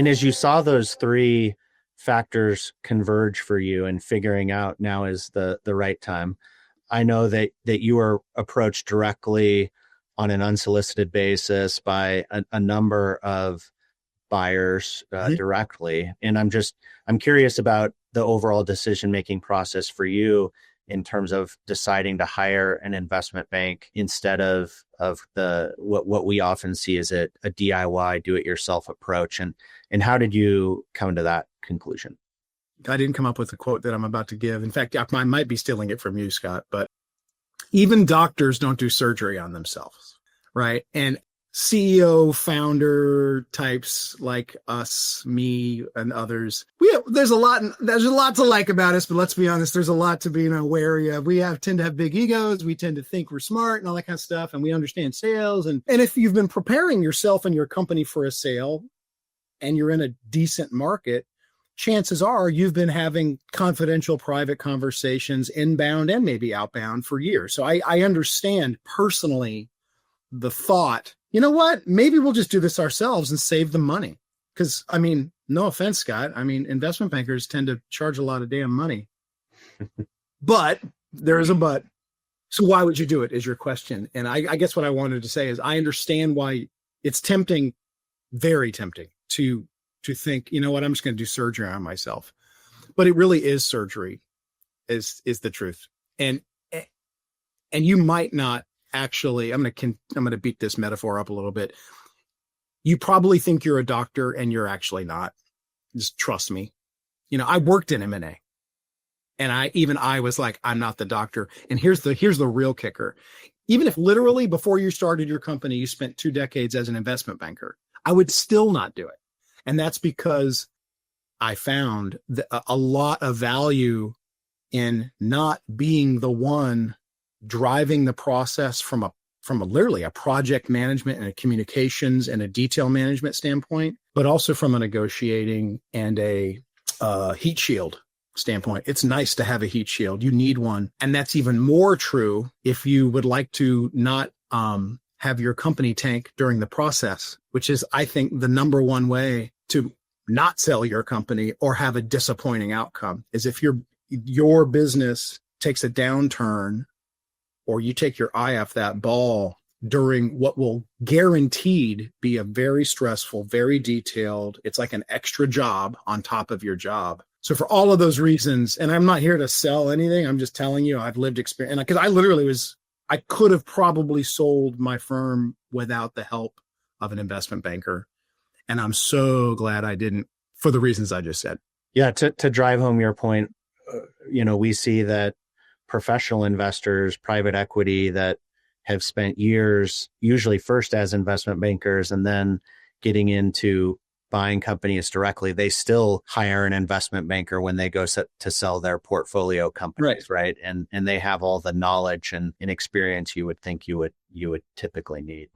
And as you saw those three factors converge for you and figuring out now is the right time, I know that you were approached directly on an unsolicited basis by a number of buyers directly. And I'm curious about the overall decision-making process for you in terms of deciding to hire an investment bank instead of what we often see as a DIY do-it-yourself approach. And how did you come to that conclusion? I didn't come up with the quote that I'm about to give. In fact, I might be stealing it from you, Scott, but even doctors don't do surgery on themselves, right? And CEO founder types like us, me, and others, there's a lot to like about us, but let's be honest, there's a lot to be wary of. We tend to have big egos. We tend to think we're smart and all that kind of stuff, and we understand sales. And if you've been preparing yourself and your company for a sale and you're in a decent market, chances are you've been having confidential private conversations inbound and maybe outbound for years. So I understand personally the thought, you know what, maybe we'll just do this ourselves and save the money. Because, no offense, Scott, investment bankers tend to charge a lot of damn money. But there is a but. So why would you do it is your question. And I guess what I wanted to say is I understand why it's tempting, very tempting to think, you know what, I'm just going to do surgery on myself. But it really is surgery is the truth. And you might not actually, I'm going to beat this metaphor up a little bit. You probably think you're a doctor and you're actually not. Just trust me. I worked in M&A and I was like, I'm not the doctor. And here's the real kicker. Even if literally before you started your company, you spent 2 decades as an investment banker, I would still not do it. And that's because I found a lot of value in not being the one driving the process from literally a project management and a communications and a detail management standpoint, but also from a negotiating and a heat shield standpoint. It's nice to have a heat shield. You need one. And that's even more true if you would like to not have your company tank during the process, which is, I think, the number one way to not sell your company or have a disappointing outcome is if your business takes a downturn or you take your eye off that ball during what will guaranteed be a very stressful, very detailed, it's like an extra job on top of your job. So for all of those reasons, and I'm not here to sell anything, I'm just telling you, I've lived experience. Because I could have probably sold my firm without the help of an investment banker. And I'm so glad I didn't for the reasons I just said. Yeah. To drive home your point, we see that professional investors, private equity that have spent years, usually first as investment bankers and then getting into buying companies directly, they still hire an investment banker when they go to sell their portfolio companies, right? And they have all the knowledge and experience you would think you would typically need.